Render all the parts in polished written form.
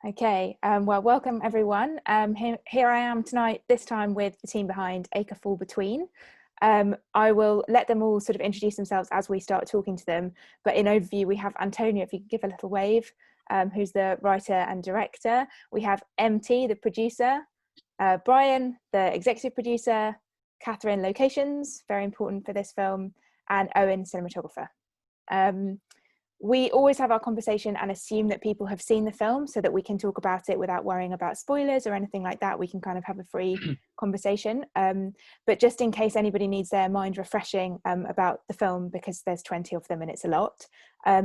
Okay, well, welcome everyone. Here I am tonight, this time with the team behind Acre Fall Between. I will let them all sort of introduce themselves as we start talking to them. But in overview, we have Antonia, if you could give a little wave, who's the writer and director. We have MT, the producer, Brian, the executive producer, Catherine, locations, very important for this film, and Eoin, cinematographer. We always have our conversation and assume that people have seen the film so that we can talk about it without worrying about spoilers or anything like that. We can kind of have a free conversation. But just in case anybody needs their mind refreshing about the film, because there's 20 of them and it's a lot,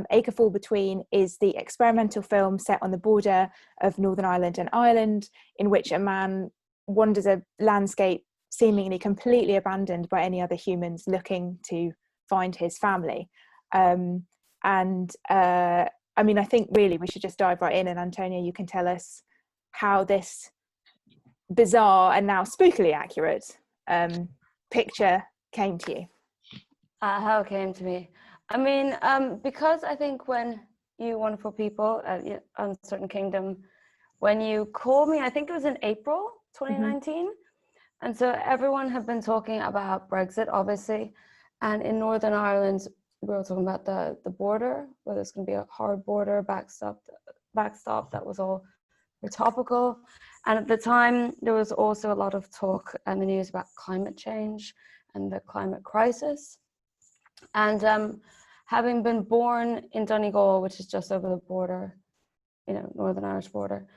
Acre Fall Between is the experimental film set on the border of Northern Ireland and Ireland, in which a man wanders a landscape seemingly completely abandoned by any other humans looking to find his family. I mean, I think really we should just dive right in, and Antonia, you can tell us how this bizarre and now spookily accurate picture came to you. How it came to me. I mean, because I think when you wonderful people at Uncertain Kingdom, when you called me, I think it was in April 2019. And so everyone had been talking about Brexit, obviously. And in Northern Ireland, we were talking about the border, whether it's going to be a hard border, backstop, that was all very topical. And at the time, there was also a lot of talk in the news about climate change and the climate crisis. And having been born in Donegal, which is just over the border, Northern Irish border,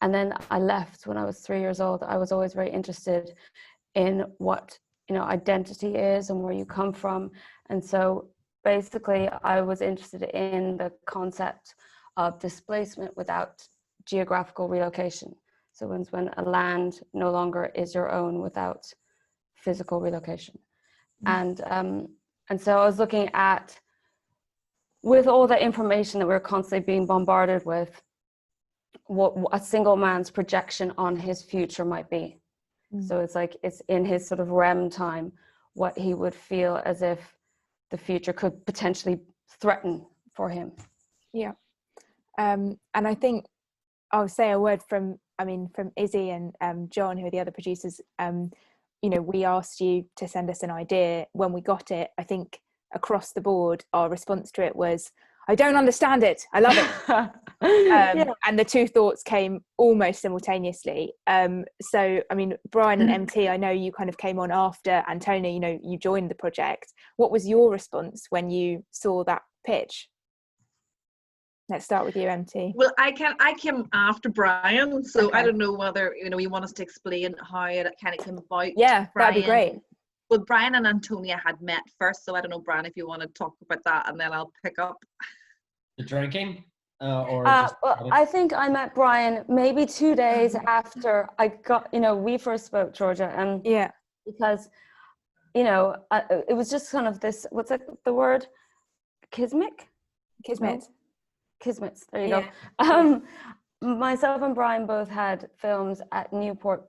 and then I left when I was 3 years old, I was always very interested in what, identity is and where you come from. And so basically, I was interested in the concept of displacement without geographical relocation. So when a land no longer is your own without physical relocation. And so I was looking at, with all the information that we're constantly being bombarded with, what a single man's projection on his future might be. So it's like, it's in his sort of REM time, what he would feel as if the future could potentially threaten for him. Yeah. And I think I'll say a word from Izzy and John, who are the other producers. We asked you to send us an idea. When we got it, I think across the board, our response to it was, I don't understand it. I love it. And the two thoughts came almost simultaneously. So, I mean, Brian and MT, I know you kind of came on after Antonia, you joined the project. What was your response when you saw that pitch? Let's start with you, MT. Well, I came after Brian, so Okay. I don't know whether, you want us to explain how it kind of came about. Yeah, Brian, that'd be great. Well, Brian and Antonia had met first, so I don't know, Brian, if you want to talk about that, and then I'll pick up. The drinking? Well, I think I met Brian maybe 2 days after I got, we first spoke, Georgia, and because, it was just kind of this, what's the word? Kismet? No? Kismets, there you go. Myself and Brian both had films at Newport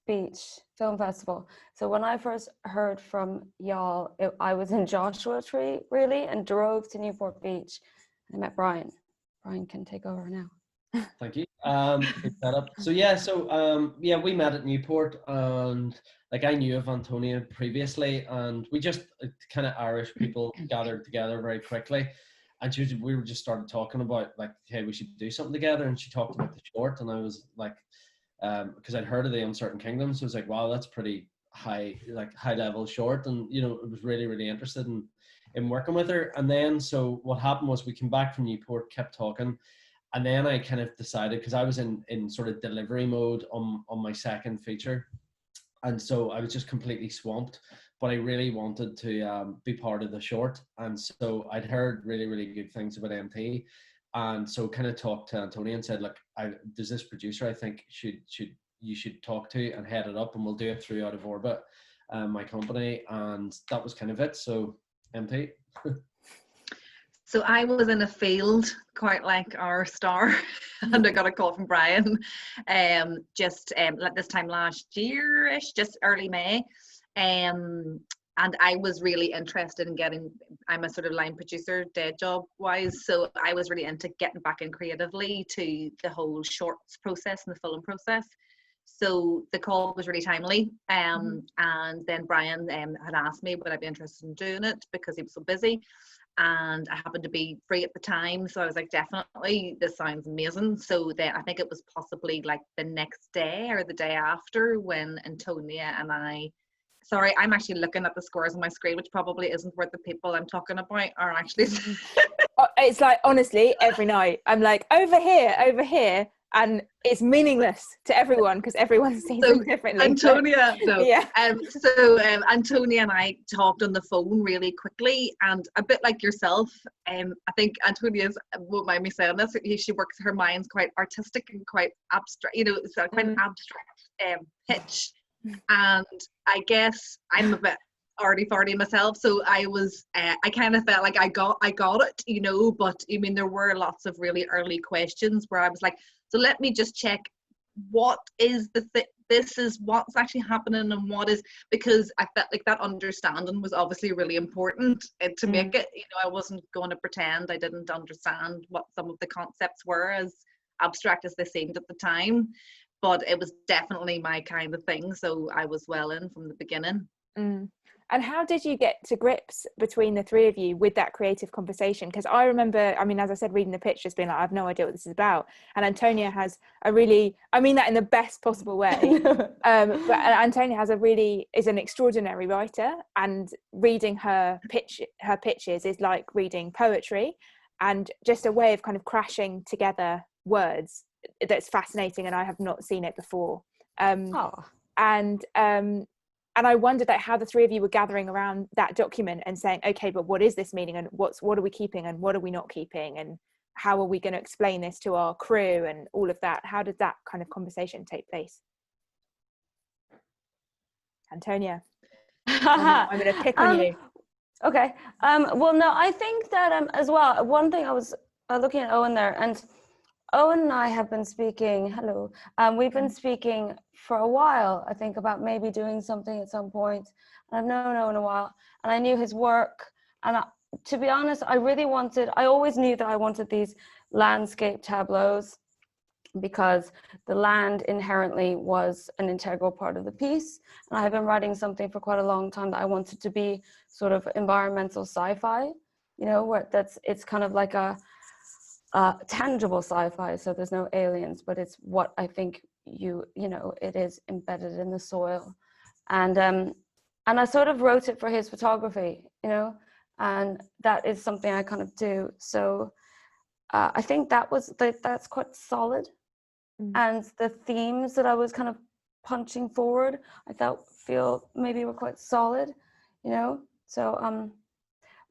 Beach Film Festival. So when I first heard from y'all, I was in Joshua Tree, really, and drove to Newport Beach. I met Brian. Brian can take over now. Thank you. Good setup. So we met at Newport, and I knew of Antonia previously, and we just kind of Irish people gathered together very quickly, and we were just started talking about hey, we should do something together, and she talked about the short, and I was like, because I'd heard of the Uncertain Kingdom, so I was like, wow, that's pretty high level short, and I was really interested in working with her. And then so what happened was we came back from Newport, kept talking, and then I kind of decided, because I was in sort of delivery mode on my second feature, and so I was just completely swamped, but I really wanted to be part of the short. And so I'd heard really good things about MT, and so kind of talked to Antonia and said, look, there's this producer I think you should talk to and head it up, and we'll do it through Out of Orbit, my company. And that was kind of it. So MT. So I was in a field quite like our star, and I got a call from Brian just like this time last year-ish, just early May. and I was really interested in getting, I'm a sort of line producer, day job wise, so I was really into getting back in creatively to the whole shorts process and the film process. So the call was really timely, and then Brian had asked me would I be interested in doing it because he was so busy, and I happened to be free at the time, so I was like, definitely, this sounds amazing. So then I think it was possibly like the next day or the day after when Antonia and I, sorry, I'm actually looking at the scores on my screen, which probably isn't what the people I'm talking about are actually. It's like, honestly, every night I'm like, over here, and it's meaningless to everyone because everyone sees them differently. Antonia, no. Yeah. Antonia and I talked on the phone really quickly, and a bit like yourself, I think Antonia's, won't mind me saying this, she works, her mind's quite artistic and quite abstract, you know, it's quite an abstract pitch. And I guess I'm a bit arty-farty myself, so I was I kind of felt like I got it, you know, but I mean there were lots of really early questions where I was like, so let me just check what is this is what's actually happening and what is, because I felt like that understanding was obviously really important to make it, you know, I wasn't going to pretend I didn't understand what some of the concepts were, as abstract as they seemed at the time, but it was definitely my kind of thing, so I was well in from the beginning. And how did you get to grips between the three of you with that creative conversation? Because I remember, I mean, as I said, reading the pitch, just being like, I have no idea what this is about. And Antonia has a really, I mean that in the best possible way, but Antonia has is an extraordinary writer, and reading her pitches is like reading poetry, and just a way of kind of crashing together words that's fascinating, and I have not seen it before. And I wondered that how the three of you were gathering around that document and saying, okay, but what is this meaning, and what are we keeping and what are we not keeping, and how are we going to explain this to our crew and all of that? How did that kind of conversation take place? Antonia, I'm going to pick on you. Okay. Well, no, I think that as well, one thing I was looking at Eoin there, and Eoin and I have been speaking, hello, we've been speaking for a while, I think, about maybe doing something at some point. And I've known Eoin a while, and I knew his work. And to be honest, I always knew that I wanted these landscape tableaus, because the land inherently was an integral part of the piece. And I have been writing something for quite a long time that I wanted to be sort of environmental sci-fi, you know, where it's kind of like a tangible sci-fi, so there's no aliens, but it's what I think you know, it is embedded in the soil, and I sort of wrote it for his photography, you know, and that is something I kind of do. So I think that's quite solid, and the themes that I was kind of punching forward, I feel maybe were quite solid, you know. So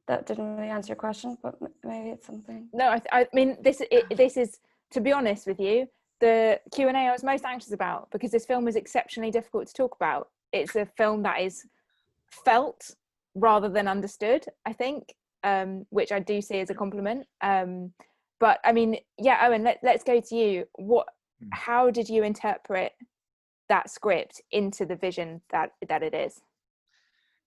that didn't really answer your question, but maybe it's something. No, I mean, this is, to be honest with you, the Q&A I was most anxious about, because this film is exceptionally difficult to talk about. It's a film that is felt rather than understood, I think, which I do see as a compliment. But I mean, yeah, Eoin, let's go to you. How did you interpret that script into the vision that it is?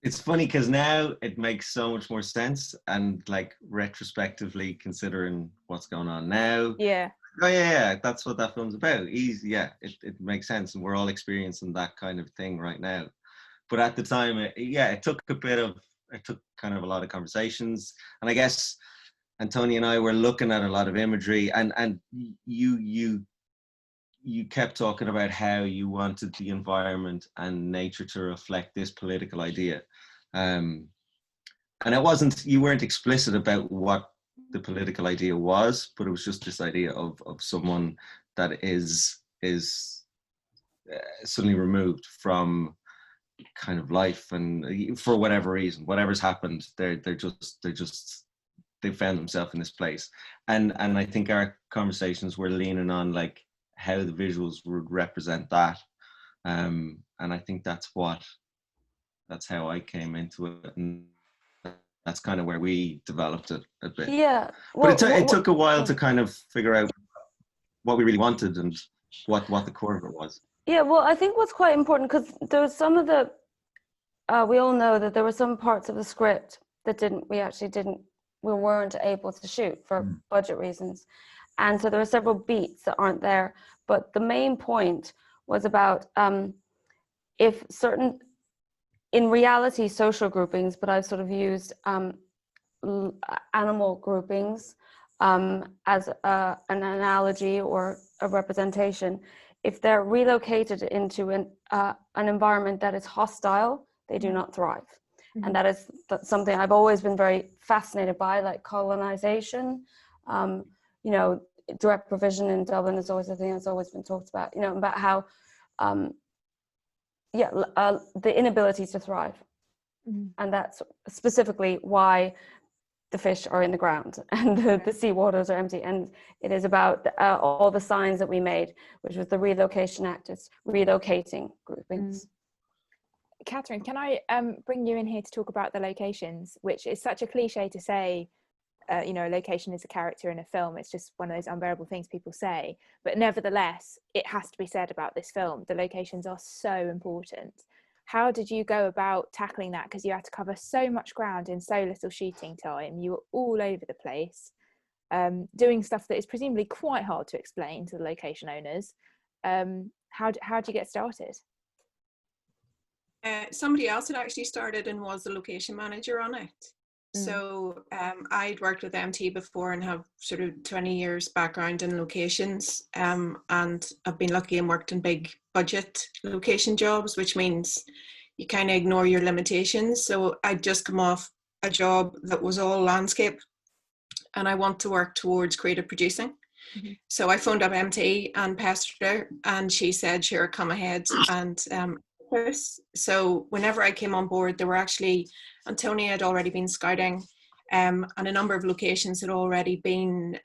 It's funny because now it makes so much more sense, and like retrospectively considering what's going on now. Yeah. Oh yeah, that's what that film's about. It makes sense, and we're all experiencing that kind of thing right now. But at the time, it took kind of a lot of conversations, and I guess Antonia and I were looking at a lot of imagery, and you kept talking about how you wanted the environment and nature to reflect this political idea. And you weren't explicit about what the political idea was, but it was just this idea of someone that is suddenly removed from kind of life, and for whatever reason, whatever's happened, they found themselves in this place. And I think our conversations were leaning on like how the visuals would represent that, and I think that's how I came into it, and that's kind of where we developed it a bit. Yeah, well, but it took a while to kind of figure out what we really wanted and what the core of it was. Yeah, well, I think what's quite important, because there was some of the we all know that there were some parts of the script that we weren't able to shoot for budget reasons. And so there are several beats that aren't there. But the main point was about if certain, in reality, social groupings, but I've sort of used animal groupings as an analogy or a representation. If they're relocated into an environment that is hostile, they do not thrive. And that's something I've always been very fascinated by, like colonization. You know, direct provision in Dublin is always a thing that's always been talked about, you know, about how, the inability to thrive. And that's specifically why the fish are in the ground and the sea waters are empty. And it is about all the signs that we made, which was the relocation act. It's relocating groupings. Catherine, can I bring you in here to talk about the locations, which is such a cliche to say, you know, a location is a character in a film. It's just one of those unbearable things people say. But nevertheless, it has to be said about this film. The locations are so important. How did you go about tackling that? Because you had to cover so much ground in so little shooting time. You were all over the place, doing stuff that is presumably quite hard to explain to the location owners. How do you get started? Somebody else had actually started and was the location manager on it. So I'd worked with MT before and have sort of 20 years background in locations, and I've been lucky and worked in big budget location jobs, which means you kind of ignore your limitations. So I'd just come off a job that was all landscape and I want to work towards creative producing. So I phoned up MT and pestered her and she said, sure, come ahead. And so whenever I came on board, there were actually, Antonia had already been scouting, and a number of locations had already been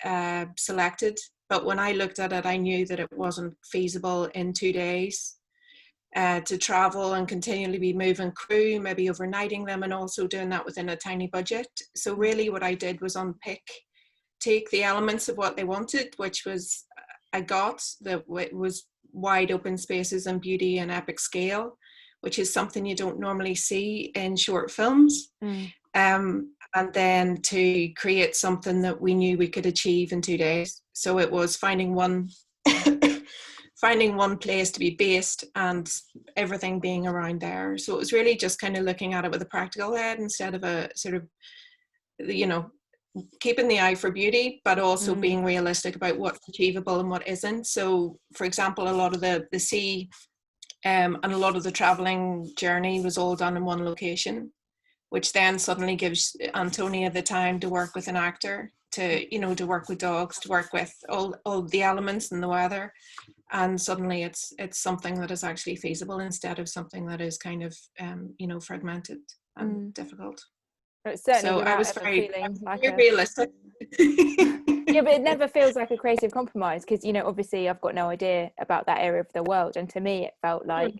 selected. But when I looked at it, I knew that it wasn't feasible in 2 days to travel and continually be moving crew, maybe overnighting them, and also doing that within a tiny budget. So really what I did was take the elements of what they wanted, which was, I got that it was wide open spaces and beauty and epic scale, which is something you don't normally see in short films. And then to create something that we knew we could achieve in 2 days. So it was finding one place to be based and everything being around there. So it was really just kind of looking at it with a practical head instead of a sort of, you know, keeping the eye for beauty, but also being realistic about what's achievable and what isn't. So, for example, a lot of the sea and a lot of the traveling journey was all done in one location, which then suddenly gives Antonia the time to work with an actor, to, you know, to work with dogs, to work with all the elements and the weather. And suddenly it's something that is actually feasible instead of something that is kind of, you know, fragmented and difficult. So I was very like realistic. Yeah, but it never feels like a creative compromise because, you know, obviously I've got no idea about that area of the world, and to me it felt like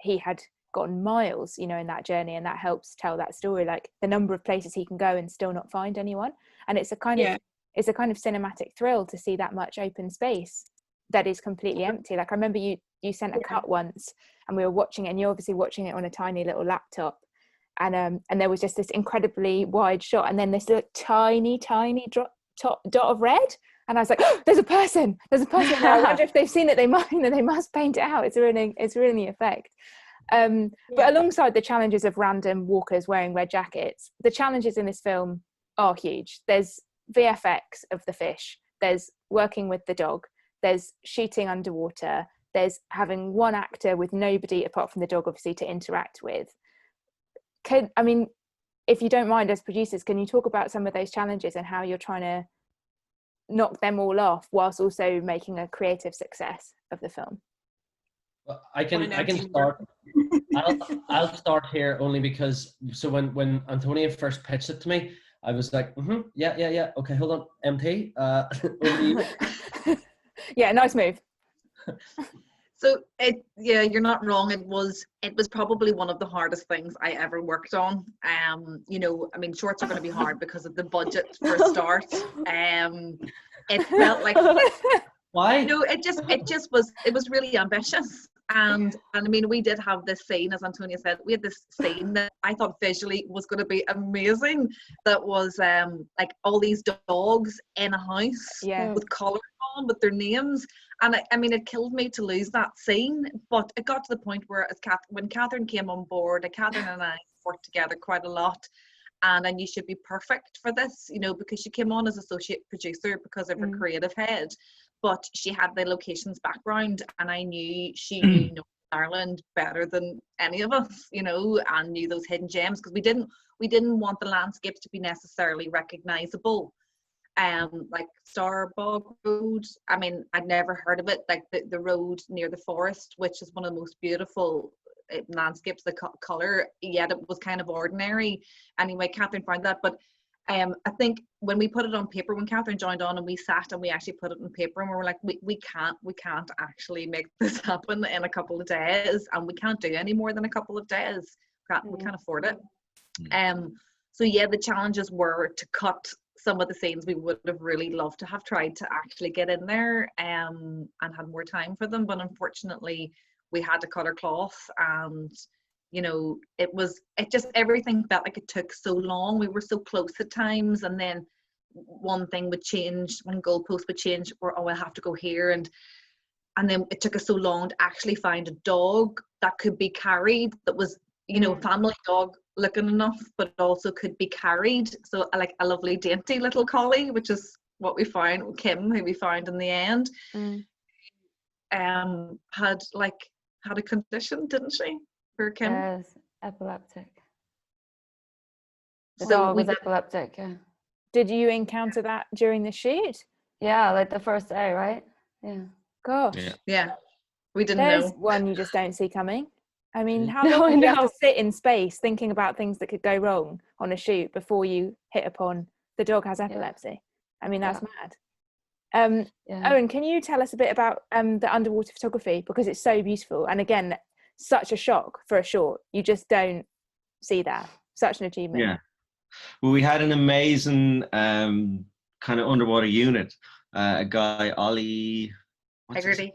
he had gotten miles, you know, in that journey, and that helps tell that story, like the number of places he can go and still not find anyone. And it's a kind of cinematic thrill to see that much open space that is completely empty. Like I remember you sent a cut once and we were watching it, and you're obviously watching it on a tiny little laptop, and there was just this incredibly wide shot and then this little tiny dot of red, and I was like, oh, there's a person there. I wonder if they've seen it. They must paint it out. It's ruining the effect. But alongside the challenges of random walkers wearing red jackets, the challenges in this film are huge. There's VFX of the fish, there's working with the dog, there's shooting underwater, there's having one actor with nobody apart from the dog obviously to interact with. I mean, if you don't mind, as producers, can you talk about some of those challenges and how you're trying to knock them all off whilst also making a creative success of the film? Well, I can start. I'll start here only because, so when Antonia first pitched it to me, I was like, yeah, okay, hold on, MT, over to you. Yeah, nice move. So you're not wrong. It was probably one of the hardest things I ever worked on. You know, I mean, shorts are going to be hard because of the budget for a start. It felt like, why? you know, it was really ambitious. And I mean, we did have this scene, as Antonia said, we had this scene that I thought visually was going to be amazing. That was like all these dogs in a house with collars on with their names. And I mean, it killed me to lose that scene. But it got to the point where when Catherine came on board, Catherine and I worked together quite a lot. And I knew she'd be perfect for this, you know, because she came on as associate producer because of her creative head. But she had the locations background, and I knew she knew Northern Ireland better than any of us, you know, and knew those hidden gems, because we didn't want the landscapes to be necessarily recognizable. Like Starbog Road, I mean, I'd never heard of it. Like the road near the forest, which is one of the most beautiful landscapes, the color, yet it was kind of ordinary. Anyway, Catherine found that, but I think when we put it on paper, when Catherine joined on and we sat and we actually put it on paper, and we were like, we can't actually make this happen in a couple of days, and we can't do any more than a couple of days. We can't afford it. So yeah, the challenges were to cut some of the scenes we would have really loved to have tried to actually get in there and had more time for them, but unfortunately we had to cut our cloth. And you know, it just everything felt like it took so long. We were so close at times, and then one thing would change, one goalpost would change, or oh, I have to go here, and then it took us so long to actually find a dog that could be carried, that was, you know, family dog looking enough, but also could be carried. So like a lovely dainty little collie, which is what we found, Kim, who we found in the end, had a condition, didn't she? For Kim? Yes, epileptic. The So dog was epileptic, yeah. Did you encounter that during the shoot? Yeah, like the first day, right? Yeah. Gosh. Yeah. We didn't There's know. one you just don't see coming. I mean, how No, long I do you have know. to sit in space thinking about things that could go wrong on a shoot before you hit upon the dog has epilepsy? I mean, that's mad. Eoin, can you tell us a bit about the underwater photography, because it's so beautiful, and again, such a shock for a short. You just don't see that. Such an achievement. Yeah. Well, we had an amazing kind of underwater unit. A guy, Ollie Hegarty.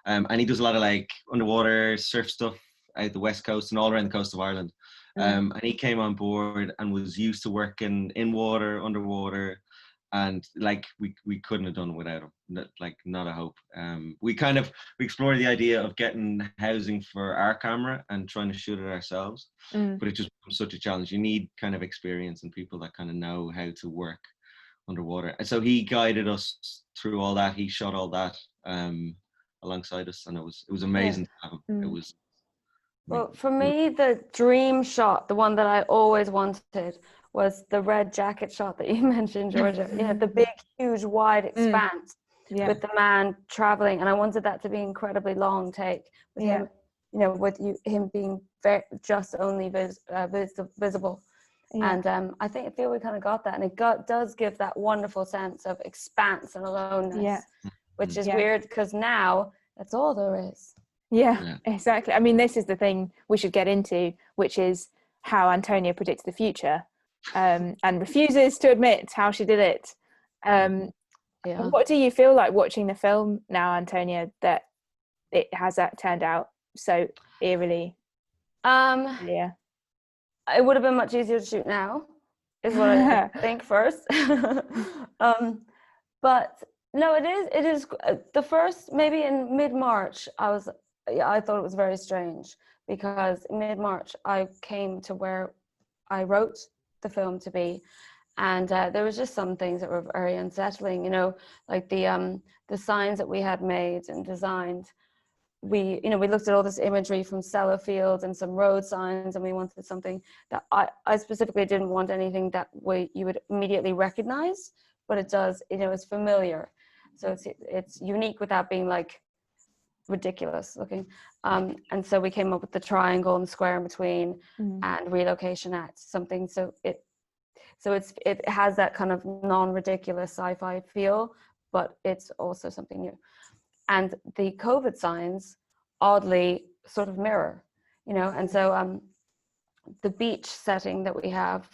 And he does a lot of like underwater surf stuff out the west coast and all around the coast of Ireland. And he came on board and was used to working in water, underwater, and like we couldn't have done it without him. Like, not a hope. We explored the idea of getting housing for our camera and trying to shoot it ourselves, but it just was such a challenge. You need kind of experience and people that kind of know how to work underwater. And so he guided us through all that. He shot all that alongside us, and it was amazing to have him. It was. Well, for me, the dream shot, the one that I always wanted, was the red jacket shot that you mentioned, Georgia. Yeah, the big, huge, wide expanse with the man traveling, and I wanted that to be incredibly long take with him, you know, with him being just only visible. And I feel we kind of got that, and it does give that wonderful sense of expanse and aloneness, which is weird because now that's all there is. Yeah, exactly. I mean, this is the thing we should get into, which is how Antonia predicts the future, and refuses to admit how she did it. What do you feel like watching the film now, Antonia, that it has turned out so eerily? It would have been much easier to shoot now, is what I think first. But no, it is the first, maybe in mid-March, I thought it was very strange, because in mid-March I came to where I wrote the film to be, and there was just some things that were very unsettling, you know, like the signs that we had made and designed. We looked at all this imagery from Sellafield and some road signs, and we wanted something that I specifically didn't want anything that you would immediately recognize, but it does, you know, it's familiar, so it's unique without being like ridiculous looking. And so we came up with the triangle and the square in between, and relocation at something, so it has that kind of non-ridiculous sci-fi feel, but it's also something new. And the COVID signs oddly sort of mirror, you know, and so the beach setting that we have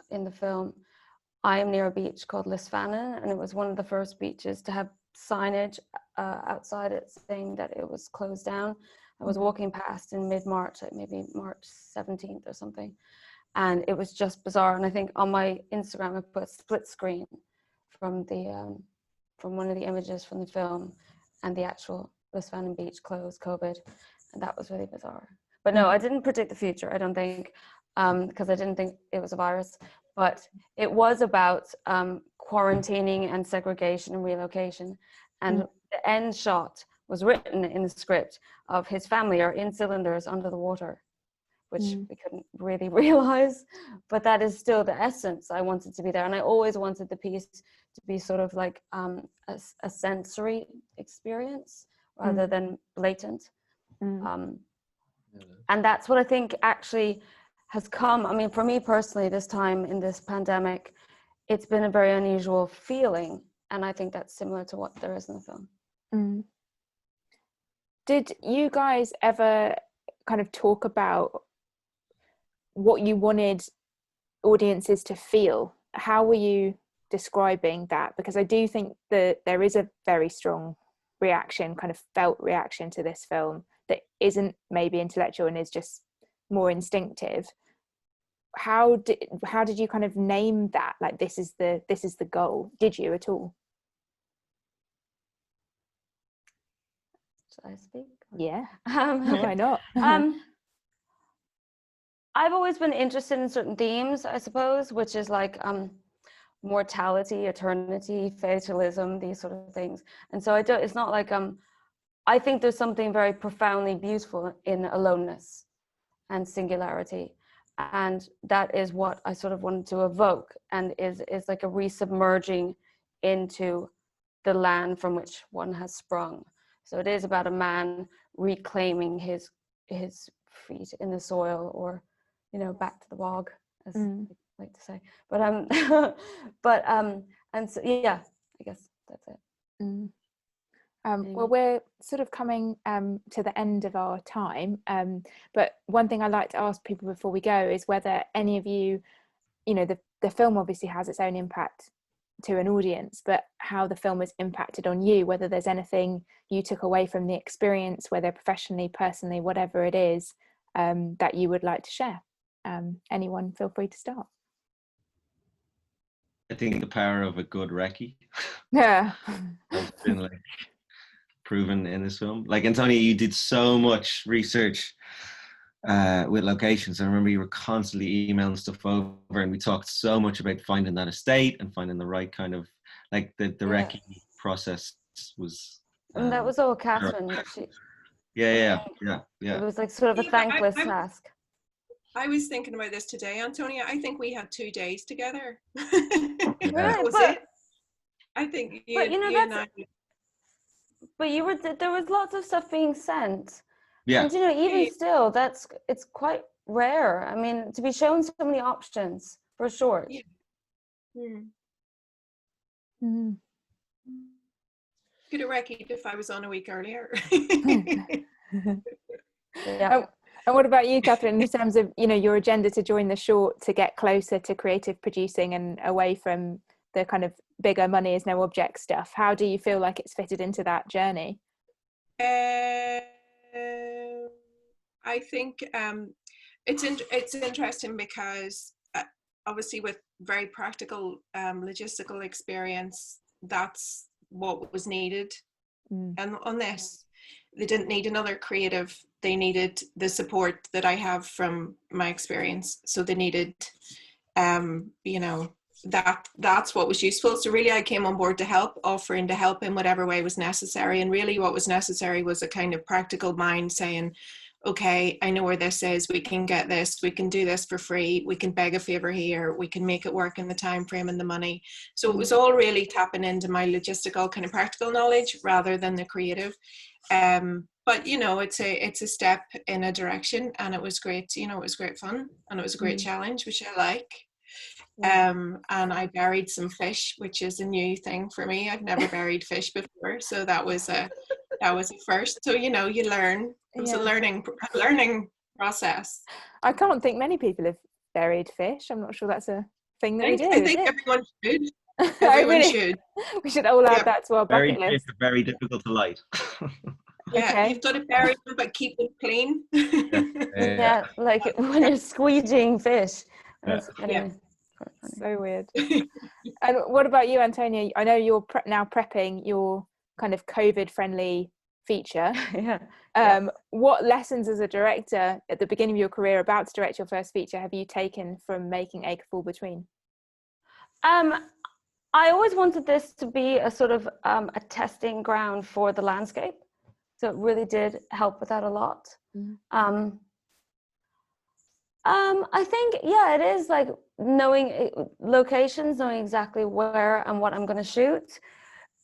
in the film, I am near a beach called Lisfannon, and it was one of the first beaches to have signage outside it saying that it was closed down. I was walking past in mid-March, like maybe March 17th or something, and it was just bizarre. And I think on my Instagram I put a split screen from the from one of the images from the film and the actual Lisfannon Beach closed COVID, and that was really bizarre. But no, I didn't predict the future, I don't think, because I didn't think it was a virus, but it was about quarantining and segregation and relocation. And the end shot was written in the script of his family are in cylinders under the water, which we couldn't really realize, but that is still the essence. I wanted to be there, and I always wanted the piece to be sort of like a sensory experience rather than blatant. And that's what I think actually has come. I mean, for me personally, this time in this pandemic, it's been a very unusual feeling, and I think that's similar to what there is in the film. Did you guys ever kind of talk about what you wanted audiences to feel? How were you describing that? Because I do think that there is a very strong reaction, kind of felt reaction to this film that isn't maybe intellectual and is just more instinctive. How did you kind of name that? Like, this is the goal. Did you at all? Should I speak? Yeah. Why not? I've always been interested in certain themes, I suppose, which is like mortality, eternity, fatalism, these sort of things. And so it's not like I think there's something very profoundly beautiful in aloneness and singularity, and that is what I sort of wanted to evoke, and is like a resubmerging into the land from which one has sprung. So it is about a man reclaiming his feet in the soil, or back to the bog, as I like to say. But and so, yeah, I guess that's it. Well, we're sort of coming to the end of our time, but one thing I like to ask people before we go is whether any of you, the film obviously has its own impact to an audience, but how the film has impacted on you, whether there's anything you took away from the experience, whether professionally, personally, whatever it is, that you would like to share. Anyone, feel free to start. I think the power of a good recce Yeah. has been like proven in this film. Like, Antonia, you did so much research with locations. I remember you were constantly emailing stuff over, and we talked so much about finding that estate and finding the right kind of, like, the recce process was. And that was all Catherine. Yeah. It was like sort of a thankless task. I was thinking about this today, Antonia. I think we had 2 days together. Right, was it? I think you and I. But there was lots of stuff being sent. Yeah. And even still, it's quite rare. I mean, to be shown so many options for a short. Could have wrecked if I was on a week earlier. Yeah. And what about you, Catherine, in terms of your agenda to join the short, to get closer to creative producing and away from the kind of bigger money is no object stuff? How do you feel like it's fitted into that journey? I think it's interesting because obviously with very practical logistical experience, that's what was needed. And on this, they didn't need another creative. They needed the support that I have from my experience. So they needed, that's what was useful. So really I came on board to help, offering to help in whatever way was necessary. And really what was necessary was a kind of practical mind saying, okay, I know where this is. We can get this. We can do this for free. We can beg a favor here. We can make it work in the time frame and the money. So it was all really tapping into my logistical kind of practical knowledge rather than the creative. But it's a step in a direction, and it was great. It was great fun, and it was a great challenge, which I like. And I buried some fish, which is a new thing for me. I've never buried fish before, so that was a first. So you learn. It was a learning process. I can't think many people have buried fish. I'm not sure that's a thing that we do. I think everyone should. Everyone should. We should all add Yeah. that to our Very bucket list. very difficult to light. Yeah, Okay. you've got to bury them, but keep them clean. Yeah, like when you're squeegeeing fish. Anyway. So weird. And what about you, Antonia? I know you're now prepping your kind of COVID-friendly feature. Yeah. What lessons as a director at the beginning of your career, about to direct your first feature, have you taken from making Acre Fall Between? I always wanted this to be a sort of a testing ground for the landscape. So it really did help with that a lot. I think, yeah, it is like knowing locations, knowing exactly where and what I'm going to shoot.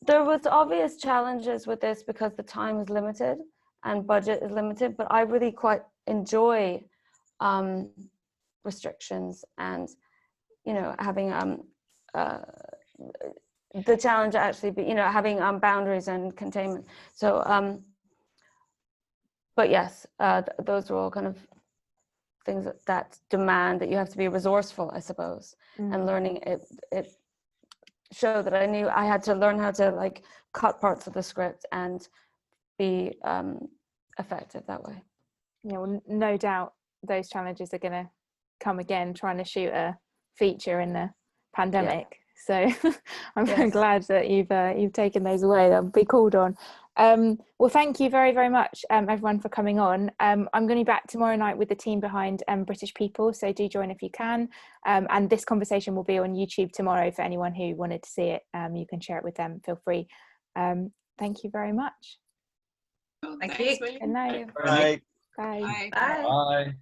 There was obvious challenges with this because the time is limited and budget is limited, but I really quite enjoy restrictions and, you know, having the challenge actually be, you know, having boundaries and containment. So, but yes, those are all kind of things that demand that you have to be resourceful, I suppose, and learning it showed that I knew I had to learn how to like cut parts of the script and be effective that way. Yeah, well, no doubt those challenges are going to come again, trying to shoot a feature in the pandemic. So I'm very glad that you've taken those away. They'll be called on. Well, thank you very, very much, everyone, for coming on. I'm going to be back tomorrow night with the team behind British People, so do join if you can. And this conversation will be on YouTube tomorrow for anyone who wanted to see it. You can share it with them, feel free. Thank you very much. Thank you. Good night. Bye. Bye. Bye. Bye. Bye.